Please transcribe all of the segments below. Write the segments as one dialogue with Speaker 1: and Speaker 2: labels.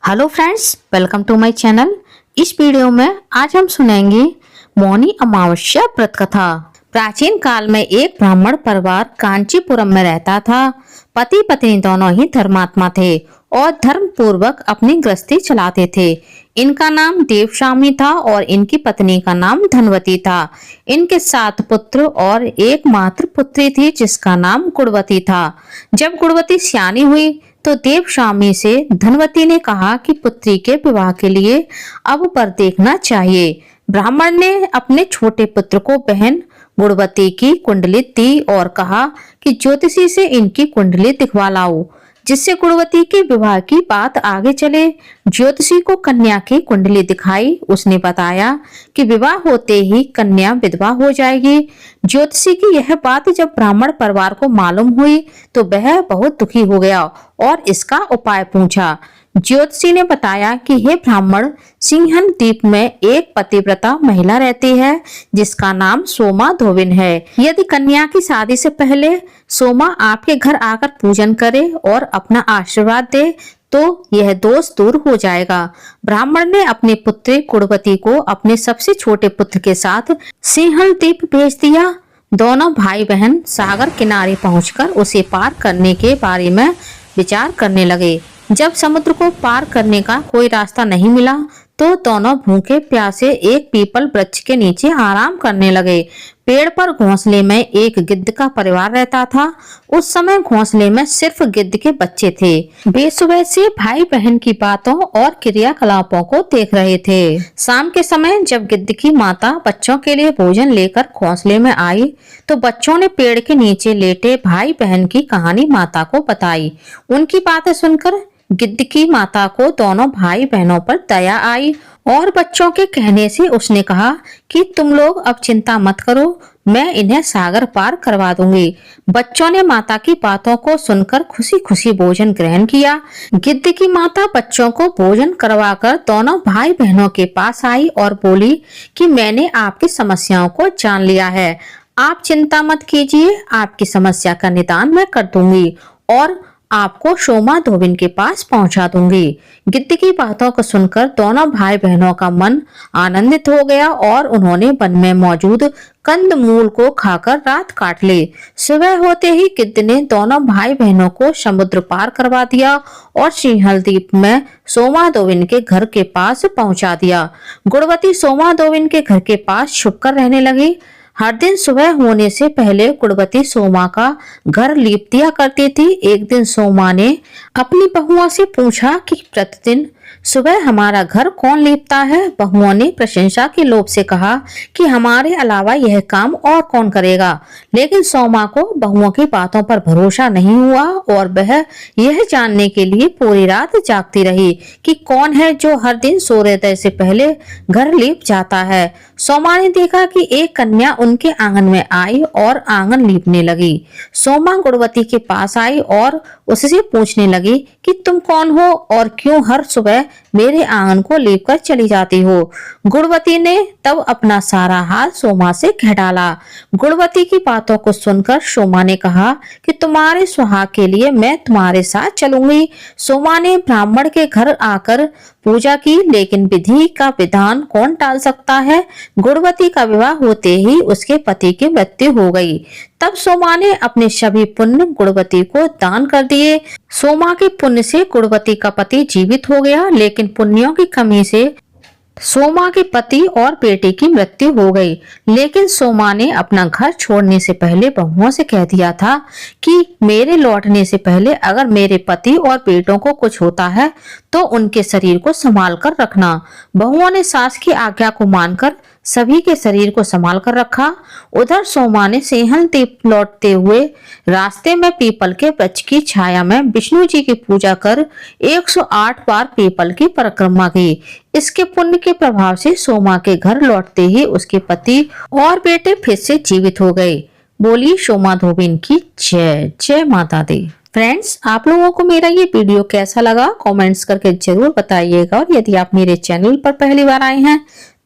Speaker 1: Hello friends, welcome to my channel. इस video में आज हम सुनेंगे मौनी अमावस्या व्रत कथा। प्राचीन काल में एक ब्राह्मण परिवार कांचीपुरम में रहता था। पति पत्नी दोनों ही धर्मात्मा थे और धर्म पूर्वक अपनी गृहस्थी चलाते थे। इनका नाम देवशामी था और इनकी पत्नी का नाम धनवती था। इनके 7 पुत्र और एक मात्र पुत्री थी जिसका नाम गुणवती था। जब गुणवती सियानी हुई तो देवशामी से धनवती ने कहा कि पुत्री के विवाह के लिए अब वर देखना चाहिए। ब्राह्मण ने अपने छोटे पुत्र को बहन गुणवती की कुंडली दी और कहा कि ज्योतिषी से इनकी कुंडली दिखवा लाओ जिससे गुणवती के विवाह की बात आगे चले। ज्योतिषी को कन्या की कुंडली दिखाई। उसने बताया कि विवाह होते ही कन्या विधवा हो जाएगी। ज्योतिषी की यह बात जब ब्राह्मण परिवार को मालूम हुई तो वह बहुत दुखी हो गया और इसका उपाय पूछा। ज्योतिषी ने बताया कि हे ब्राह्मण, सिंहन द्वीप में एक पतिव्रता महिला रहती है जिसका नाम सोमा धोबिन है। यदि कन्या की शादी से पहले सोमा आपके घर आकर पूजन करे और अपना आशीर्वाद दे तो यह दोष दूर हो जाएगा। ब्राह्मण ने अपनी पुत्री गुणवती को अपने सबसे छोटे पुत्र के साथ सिंहल द्वीप भेज दिया। दोनों भाई बहन सागर किनारे पहुंचकर उसे पार करने के बारे में विचार करने लगे। जब समुद्र को पार करने का कोई रास्ता नहीं मिला तो दोनों भूखे प्यासे एक पीपल वृक्ष के नीचे आराम करने लगे। पेड़ पर घोंसले में एक गिद्ध का परिवार रहता था। उस समय घोंसले में सिर्फ गिद्ध के बच्चे थे। वे सुबह से भाई बहन की बातों और क्रियाकलापों को देख रहे थे। शाम के समय जब गिद्ध की माता बच्चों के लिए भोजन लेकर घोंसले में आई तो बच्चों ने पेड़ के नीचे लेटे भाई बहन की कहानी माता को बताई। उनकी बातें सुनकर गिद्ध की माता को दोनों भाई बहनों पर दया आई और बच्चों के कहने से उसने कहा कि तुम लोग अब चिंता मत करो, मैं इन्हें सागर पार करवा दूंगी। बच्चों ने माता की बातों को सुनकर खुशी खुशी भोजन ग्रहण किया। गिद्ध की माता बच्चों को भोजन करवाकर दोनों भाई बहनों के पास आई और बोली कि मैंने आपकी समस्याओं को जान लिया है, आप चिंता मत कीजिए, आपकी समस्या का निदान मैं कर दूंगी और आपको सोमा धोबिन के पास पहुंचा दूंगी। गिद्ध की बातों को सुनकर दोनों भाई बहनों का मन आनंदित हो गया और उन्होंने वन में मौजूद कंद मूल को खाकर रात काट ली। सुबह होते ही गिद्ध ने दोनों भाई बहनों को समुद्र पार करवा दिया और सिंहल द्वीप में सोमा धोबिन के घर के पास पहुंचा दिया। गुणवती सोमा धोबिन के घर के पास छुपकर रहने लगी। हर दिन सुबह होने से पहले गुणवती सोमा का घर लीप दिया करती थी। एक दिन सोमा ने अपनी बहुओं से पूछा कि प्रतिदिन सुबह हमारा घर कौन लीपता है। बहुओं ने प्रशंसा के लोभ से कहा कि हमारे अलावा यह काम और कौन करेगा। लेकिन सोमा को बहुओं की बातों पर भरोसा नहीं हुआ और वह यह जानने के लिए पूरी रात जागती रही कि कौन है जो हर दिन सूर्योदय से पहले घर लीप जाता है। सोमा ने देखा कि एक कन्या उनके आंगन में आई और आंगन लीपने लगी। सोमा गुणवती के पास आई और उससे पूछने लगी कि तुम कौन हो और क्यों हर सुबह मेरे आंगन को लीप कर चली जाती हो। गुणवती ने तब अपना सारा हाथ सोमा से कह डाला। गुणवती की बातों को सुनकर सोमा ने कहा कि तुम्हारे सुहाग के लिए मैं तुम्हारे साथ चलूंगी। सोमा ने ब्राह्मण के घर आकर पूजा की, लेकिन विधि का विधान कौन टाल सकता है। गुणवती का विवाह होते ही उसके पति की मृत्यु हो गई। तब सोमा ने अपने सभी पुण्य गुणवती को दान कर दिए। सोमा के पुण्य से गुणवती का पति जीवित हो गया, लेकिन पुण्यों की कमी से सोमा के पति और बेटे की मृत्यु हो गई। लेकिन सोमा ने अपना घर छोड़ने से पहले बहुओं से कह दिया था कि मेरे लौटने से पहले अगर मेरे पति और बेटों को कुछ होता है तो उनके शरीर को संभाल कर रखना। बहुओं ने सास की आज्ञा को मानकर सभी के शरीर को संभाल कर रखा। उधर सोमा ने सिंहल द्वीप लौटते हुए रास्ते में पीपल के वृक्ष की छाया में विष्णु जी की पूजा कर 108 बार पीपल की परिक्रमा की। इसके पुण्य के प्रभाव से सोमा के घर लौटते ही उसके पति और बेटे फिर से जीवित हो गए। बोली सोमा धोबिन की जय। जय माता दी। फ्रेंड्स, आप लोगों को मेरा ये वीडियो कैसा लगा कमेंट्स करके जरूर बताइएगा और यदि आप मेरे चैनल पर पहली बार आए हैं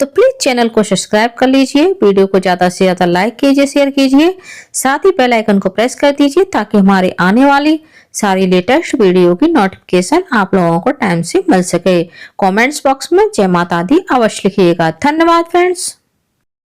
Speaker 1: तो प्लीज चैनल को सब्सक्राइब कर लीजिए, वीडियो को ज्यादा से ज्यादा लाइक कीजिए, शेयर कीजिए, साथ ही बेल आइकन को प्रेस कर दीजिए ताकि हमारे आने वाली सारी लेटेस्ट वीडियो की नोटिफिकेशन आप लोगों को टाइम से मिल सके। कमेंट्स बॉक्स में जय माता दी अवश्य लिखिएगा। धन्यवाद फ्रेंड्स।